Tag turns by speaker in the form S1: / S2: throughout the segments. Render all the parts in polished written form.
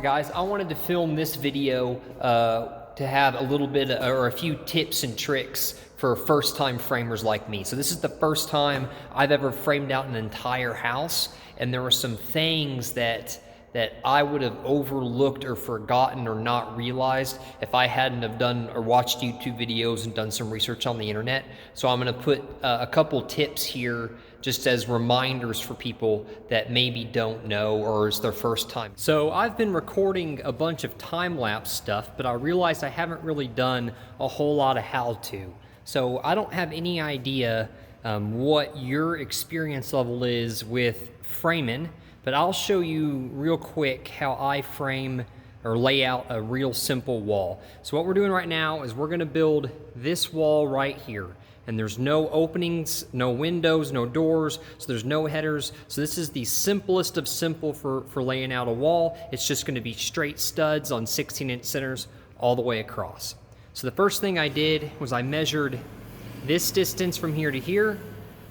S1: Alright guys, I wanted to film this video to have a little bit or a few tips and tricks for first-time framers like me. So this is the first time I've ever framed out an entire house, and there were some things that I would have overlooked or forgotten or not realized if I hadn't have done or watched YouTube videos and done some research on the internet. So I'm gonna put a couple tips here just as reminders for people that maybe don't know or is their first time. So I've been recording a bunch of time-lapse stuff, but I realized I haven't really done a whole lot of how-to. So I don't have any idea what your experience level is with framing, but I'll show you real quick how I frame or lay out a real simple wall. So what we're doing right now is we're gonna build this wall right here. And there's no openings, no windows, no doors, so there's no headers. So this is the simplest of simple for laying out a wall. It's just gonna be straight studs on 16-inch centers all the way across. So the first thing I did was I measured this distance from here to here,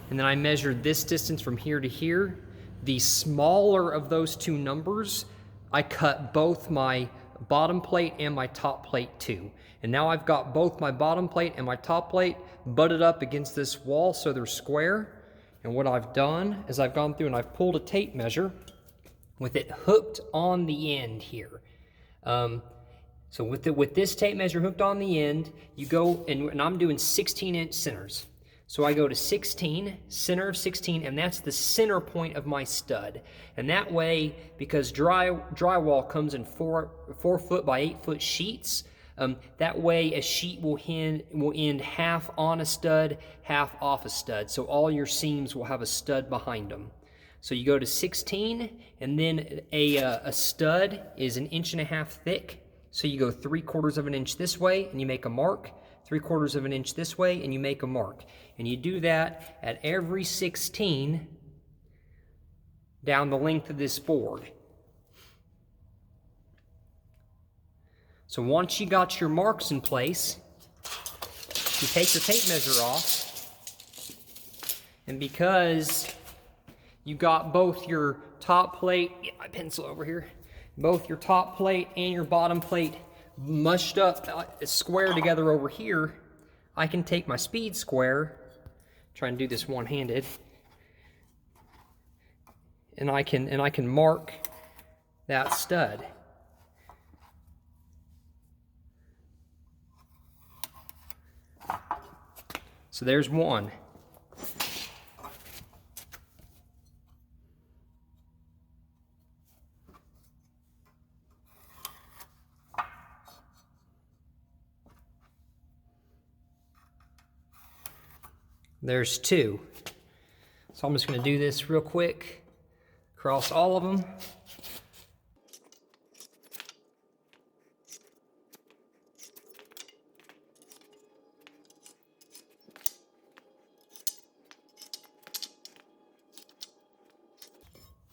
S1: and then I measured this distance from here to here. The smaller of those two numbers, I cut both my bottom plate and my top plate too. And now I've got both my bottom plate and my top plate butted up against this wall so they're square. And what I've done is I've gone through and I've pulled a tape measure with it hooked on the end here. So with this tape measure hooked on the end, you go, and I'm doing 16-inch centers. So I go to 16, center of 16, and that's the center point of my stud. And that way, because drywall comes in 4 foot by 8 foot sheets, that way a sheet will end half on a stud, half off a stud. So all your seams will have a stud behind them. So you go to 16, and then a stud is 1.5 inches thick. So you go 3/4 of an inch this way, and you make a mark. 3/4 of an inch this way, and you make a mark. And you do that at every 16 down the length of this board. So once you got your marks in place, you take your tape measure off, and because you got both your top plate, get my pencil over here, both your top plate and your bottom plate mushed up square together over here, I can take my speed square, try and do this one-handed, and I can mark that stud. So there's one. There's 2. So I'm just going to do this real quick across all of them.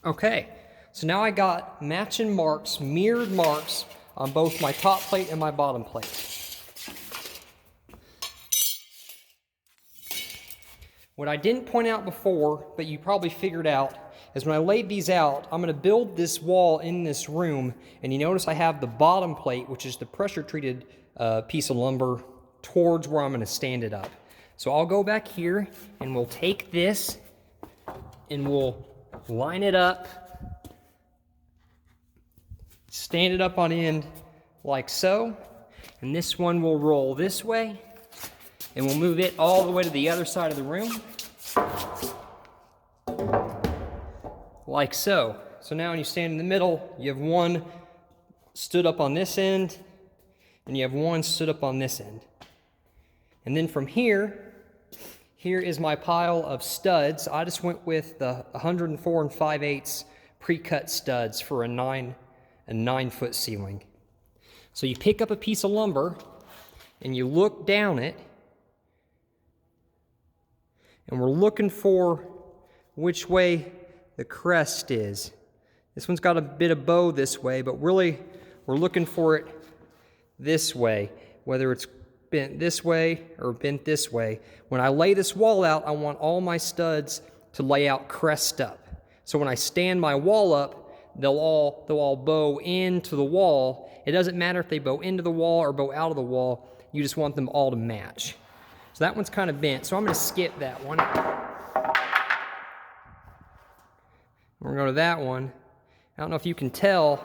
S1: Okay, so now I got matching marks, mirrored marks on both my top plate and my bottom plate. What I didn't point out before, but you probably figured out, is when I laid these out, I'm going to build this wall in this room, and you notice I have the bottom plate, which is the pressure-treated piece of lumber, towards where I'm going to stand it up. So I'll go back here, and we'll take this, and we'll line it up, stand it up on end like so, and this one will roll this way, and we'll move it all the way to the other side of the room, like so. So now when you stand in the middle, you have one stood up on this end, and you have one stood up on this end. And then from here is my pile of studs. I just went with the 104 5/8 pre-cut studs for a 9-foot ceiling. So you pick up a piece of lumber, and you look down it, and we're looking for which way the crest is. This one's got a bit of bow this way, but really we're looking for it this way, whether it's bent this way or bent this way. When I lay this wall out, I want all my studs to lay out crest up. So when I stand my wall up, they'll all bow into the wall. It doesn't matter if they bow into the wall or bow out of the wall. You just want them all to match. So that one's kind of bent, so I'm going to skip that one. We're going to go to that one. I don't know if you can tell,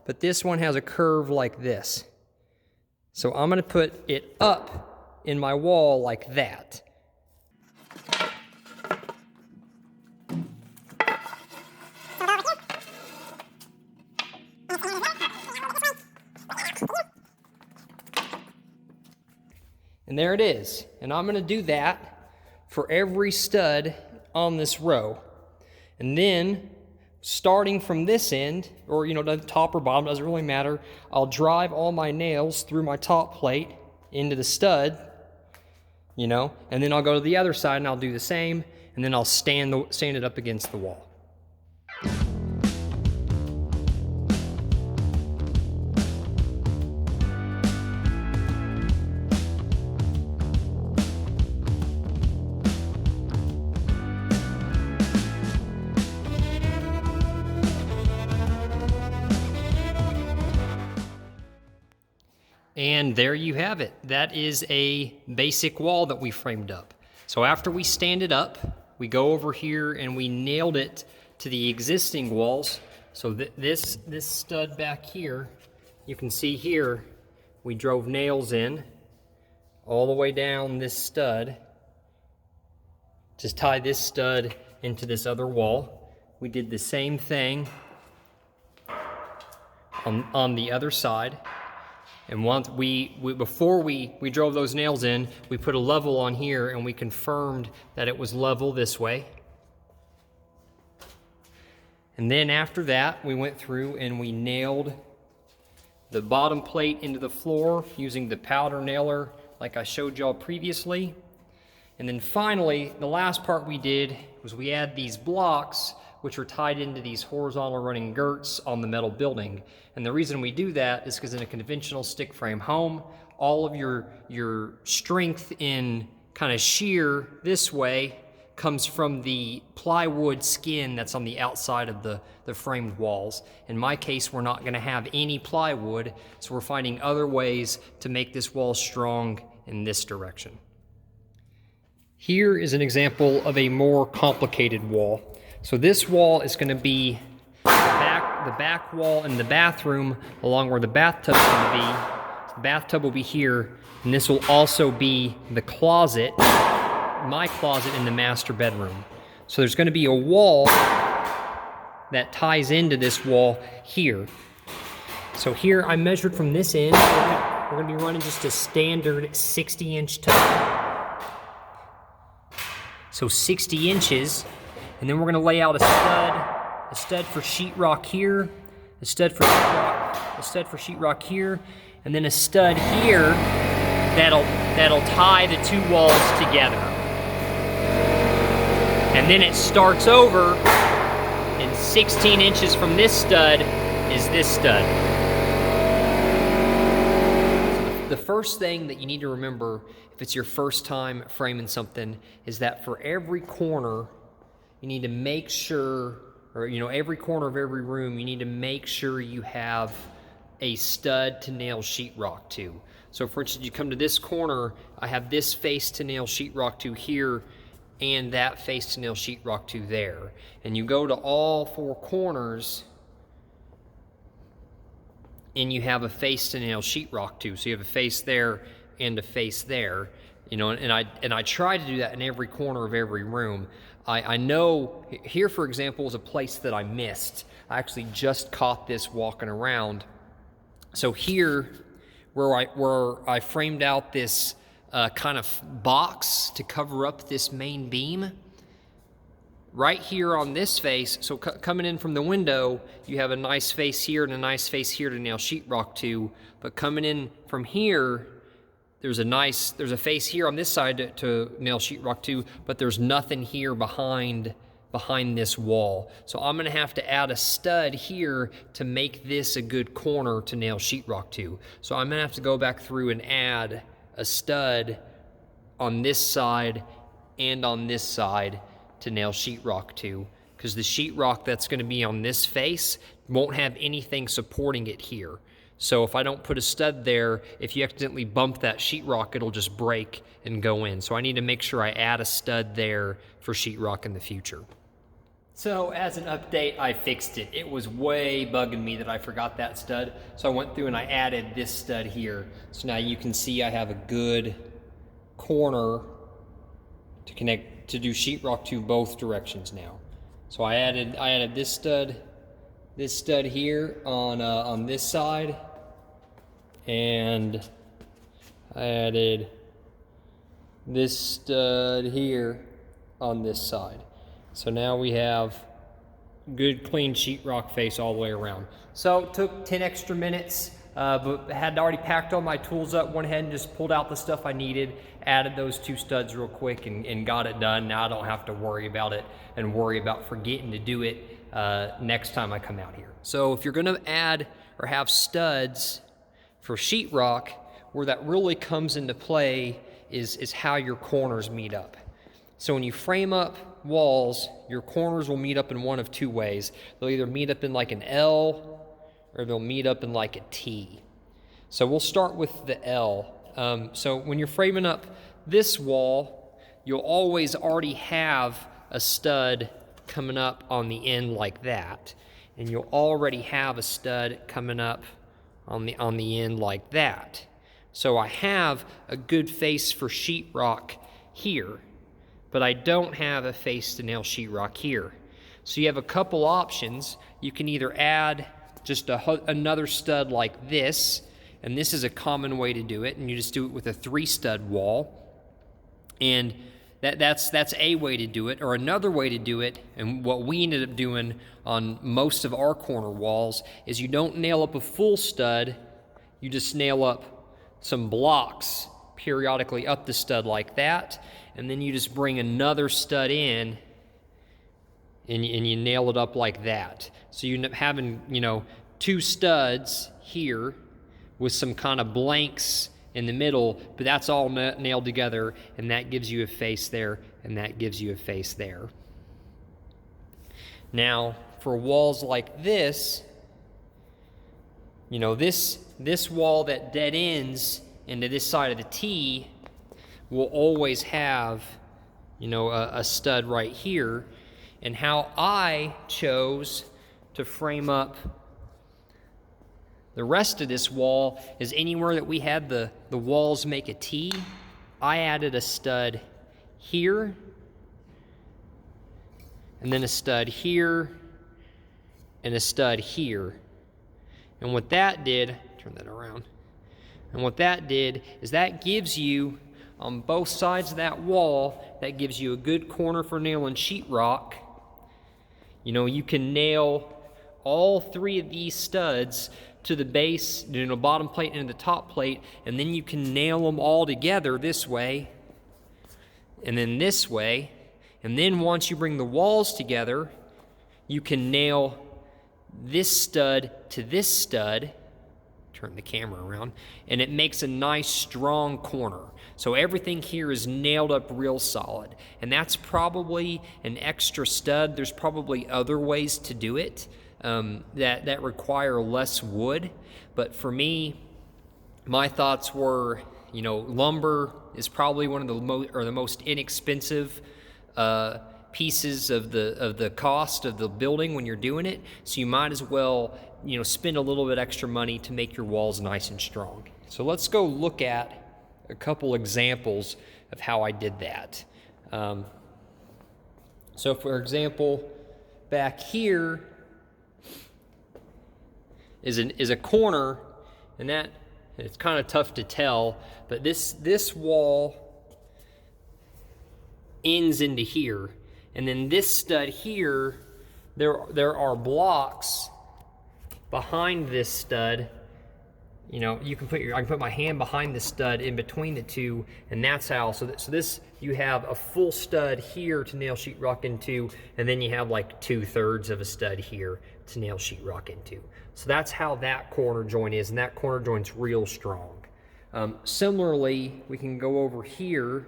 S1: but this one has a curve like this. So I'm going to put it up in my wall like that. And there it is. And I'm going to do that for every stud on this row. And then, starting from this end, or the top or bottom, doesn't really matter, I'll drive all my nails through my top plate into the stud, and then I'll go to the other side and I'll do the same, and then I'll stand it up against the wall. And there you have it. That is a basic wall that we framed up. So after we stand it up, we go over here and we nailed it to the existing walls. So this stud back here, you can see here, we drove nails in all the way down this stud. Just tie this stud into this other wall. We did the same thing on the other side. And once before we drove those nails in, we put a level on here and we confirmed that it was level this way. And then after that, we went through and we nailed the bottom plate into the floor using the powder nailer like I showed y'all previously. And then finally, the last part we did was we add these blocks which are tied into these horizontal running girts on the metal building. And the reason we do that is because in a conventional stick frame home, all of your strength in kind of shear this way comes from the plywood skin that's on the outside of the framed walls. In my case, we're not gonna have any plywood, so we're finding other ways to make this wall strong in this direction. Here is an example of a more complicated wall. So this wall is going to be the back wall in the bathroom along where the bathtub is going to be. The bathtub will be here, and this will also be the closet, my closet in the master bedroom. So there's going to be a wall that ties into this wall here. So here I measured from this end. We're going to be running just a standard 60-inch tub. So 60 inches. And then we're going to lay out a stud for sheetrock here, a stud for sheetrock here, and then a stud here that'll tie the two walls together. And then it starts over, and 16 inches from this stud is this stud. So the first thing that you need to remember if it's your first time framing something is that for every corner, you need to make sure, or every corner of every room, you need to make sure you have a stud to nail sheetrock to. So for instance, you come to this corner, I have this face to nail sheetrock to here, and that face to nail sheetrock to there. And you go to all four corners, and you have a face to nail sheetrock to. So you have a face there and a face there. And I try to do that in every corner of every room. I know here, for example, is a place that I missed. I actually just caught this walking around. So here, where I framed out this kind of box to cover up this main beam, right here on this face, so coming in from the window, you have a nice face here and a nice face here to nail sheetrock to, but coming in from here, there's a face here on this side to nail sheetrock to, but there's nothing here behind this wall. So I'm gonna have to add a stud here to make this a good corner to nail sheetrock to. So I'm gonna have to go back through and add a stud on this side and on this side to nail sheetrock to, because the sheetrock that's going to be on this face won't have anything supporting it here. So if I don't put a stud there, if you accidentally bump that sheetrock, it'll just break and go in. So I need to make sure I add a stud there for sheetrock in the future. So as an update, I fixed it. It was way bugging me that I forgot that stud. So I went through and I added this stud here. So now you can see I have a good corner to connect, to do sheetrock to both directions now. So I added this stud here on this side, and I added this stud here on this side. So now we have good clean sheetrock face all the way around. So it took 10 extra minutes, but had already packed all my tools up, went ahead and just pulled out the stuff I needed, added those 2 studs real quick and got it done. Now I don't have to worry about it and worry about forgetting to do it next time I come out here. So if you're gonna add or have studs for sheetrock, where that really comes into play is how your corners meet up. So when you frame up walls, your corners will meet up in one of 2 ways. They'll either meet up in like an L or they'll meet up in like a T. So we'll start with the L. So when you're framing up this wall, you'll always already have a stud coming up on the end like that. And you'll already have a stud coming up on the end like that. So I have a good face for sheetrock here, but I don't have a face to nail sheetrock here. So you have a couple options. You can either add just another stud like this, and this is a common way to do it, and you just do it with a 3 stud wall. And that's a way to do it. Or another way to do it, and what we ended up doing on most of our corner walls, is you don't nail up a full stud, you just nail up some blocks periodically up the stud like that, and then you just bring another stud in and you nail it up like that. So you end up having, 2 studs here with some kind of blanks in the middle, but that's all nailed together, and that gives you a face there, and that gives you a face there. Now, for walls like this, this wall that dead ends into this side of the T will always have, a stud right here. And how I chose to frame up the rest of this wall is anywhere that we had the walls make a T, I added a stud here, and then a stud here, and a stud here. And what that did, turn that around, and what that did is that gives you, on both sides of that wall, that gives you a good corner for nailing sheetrock. You can nail all 3 of these studs to the base, bottom plate and the top plate, and then you can nail them all together this way, and then this way, and then once you bring the walls together, you can nail this stud to this stud, turn the camera around, and it makes a nice strong corner. So everything here is nailed up real solid, and that's probably an extra stud. There's probably other ways to do it that require less wood, but for me, my thoughts were, lumber is probably one of the most inexpensive pieces of the cost of the building when you're doing it. So you might as well, spend a little bit extra money to make your walls nice and strong. So let's go look at a couple examples of how I did that. So for example, back here is a corner, and that it's kind of tough to tell, but this wall ends into here, and then this stud here, there are blocks behind this stud. I can put my hand behind the stud in between the two, and that's how. So this, you have a full stud here to nail sheetrock into, and then you have like 2/3 of a stud here to nail sheetrock into. So that's how that corner joint is, and that corner joint's real strong. Similarly, we can go over here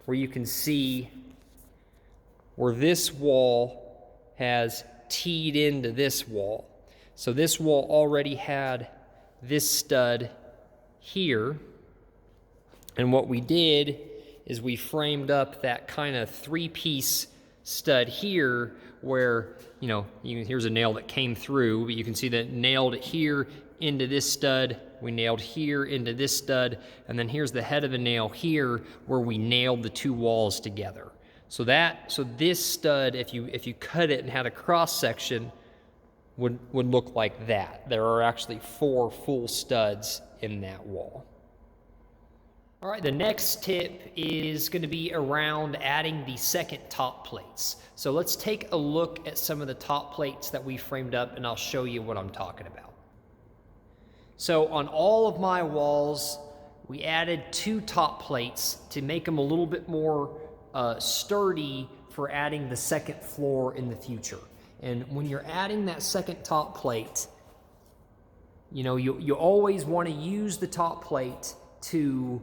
S1: where you can see where this wall has teed into this wall. So this wall already had this stud here. And what we did is we framed up that kind of three-piece stud here where, here's a nail that came through, but you can see that nailed it here into this stud, we nailed here into this stud, and then here's the head of the nail here where we nailed the two walls together. So this stud, if you cut it and had a cross section, would look like that. There are actually 4 full studs in that wall. All right, the next tip is going to be around adding the second top plates. So let's take a look at some of the top plates that we framed up, and I'll show you what I'm talking about. So on all of my walls, we added 2 top plates to make them a little bit more sturdy for adding the second floor in the future. And when you're adding that second top plate, you always want to use the top plate to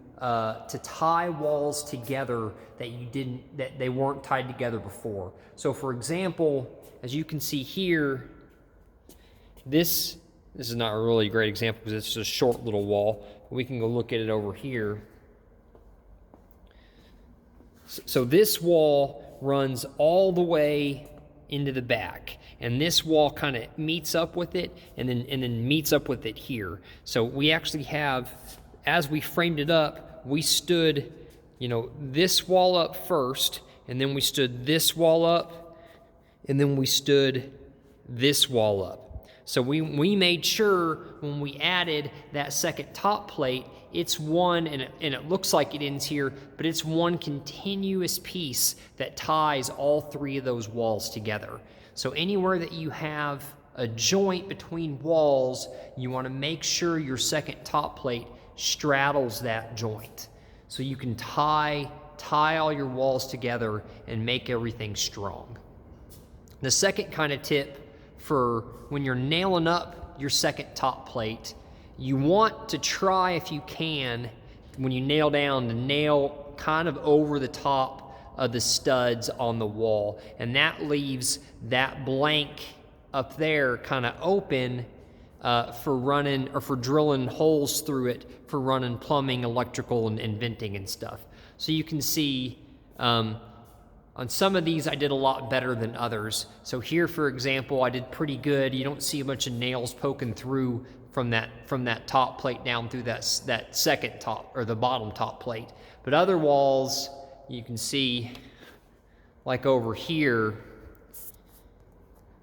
S1: tie walls together that they weren't tied together before. So for example, as you can see here, this is not a really great example because it's just a short little wall. We can go look at it over here. So this wall runs all the way into the back, and this wall kind of meets up with it and then meets up with it here. So we actually have, as we framed it up, we stood, this wall up first, and then we stood this wall up, and then we stood this wall up. So we made sure when we added that second top plate, it's one, and it looks like it ends here, but it's one continuous piece that ties all 3 of those walls together. So anywhere that you have a joint between walls, you want to make sure your second top plate straddles that joint, so you can tie all your walls together and make everything strong. The second kind of tip for when you're nailing up your second top plate, you want to try, if you can, when you nail down, to nail kind of over the top of the studs on the wall, and that leaves that blank up there kind of open for running or for drilling holes through it for running plumbing, electrical, and venting and stuff. So you can see on some of these I did a lot better than others. So here, for example, I did pretty good. You don't see a bunch of nails poking through from that top plate down through that second top or the bottom top plate. But other walls, you can see, like over here,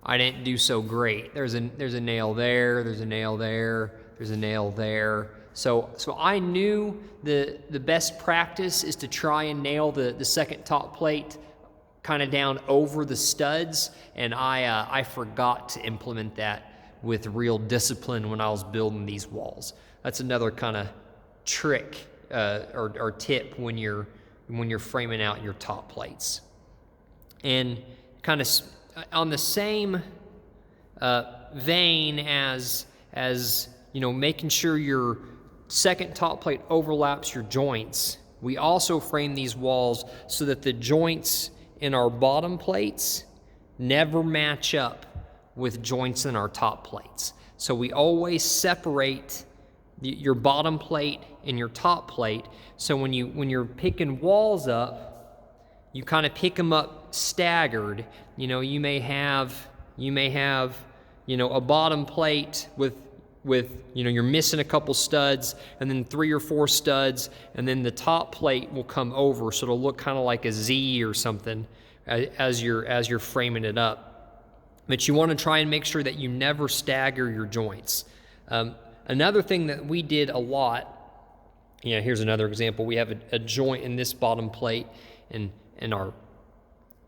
S1: I didn't do so great. There's a nail there, there's a nail there, there's a nail there. So I knew the best practice is to try and nail the second top plate kind of down over the studs, and I forgot to implement that with real discipline when I was building these walls. That's another kind of trick or tip when you're framing out your top plates. And kind of on the same vein as making sure your second top plate overlaps your joints, we also frame these walls so that the joints in our bottom plates never match up with joints in our top plates. So we always separate your bottom plate and your top plate. So when you're picking walls up, you kind of pick them up staggered. You may have a bottom plate with you're missing a couple studs, and then 3 or 4 studs, and then the top plate will come over, so it'll look kind of like a Z or something as you're framing it up. But you want to try and make sure that you never stagger your joints. Another thing that we did a lot, here's another example. We have a joint in this bottom plate, and in our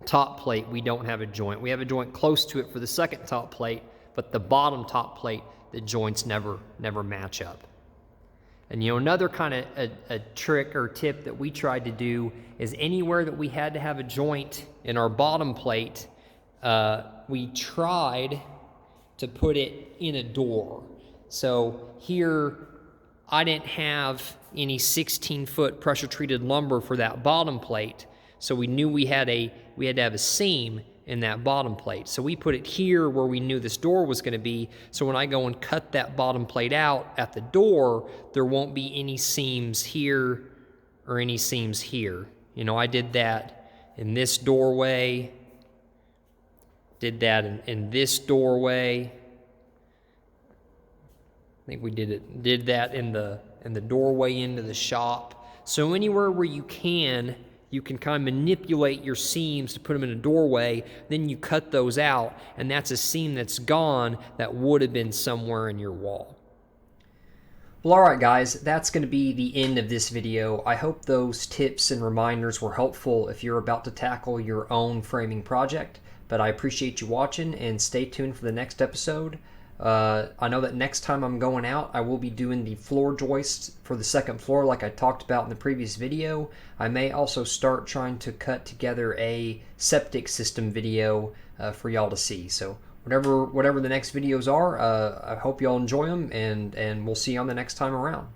S1: top plate we don't have a joint. We have a joint close to it for the second top plate, but the bottom top plate, the joints never match up. And another kind of a trick or tip that we tried to do is anywhere that we had to have a joint in our bottom plate, we tried to put it in a door. So here I didn't have any 16-foot pressure treated lumber for that bottom plate, so we knew we had to have a seam in that bottom plate. So we put it here where we knew this door was going to be, so when I go and cut that bottom plate out at the door, there won't be any seams here or any seams here. You know, I did that in this doorway, did that in this doorway. I think we did that in the doorway into the shop. So anywhere where you can kind of manipulate your seams to put them in a doorway, then you cut those out, and that's a seam that's gone that would have been somewhere in your wall. Well, alright guys, that's going to be the end of this video. I hope those tips and reminders were helpful if you're about to tackle your own framing project, but I appreciate you watching, and stay tuned for the next episode. I know that next time I'm going out, I will be doing the floor joists for the second floor like I talked about in the previous video. I may also start trying to cut together a septic system video for y'all to see. So whatever the next videos are, I hope y'all enjoy them, and we'll see you on the next time around.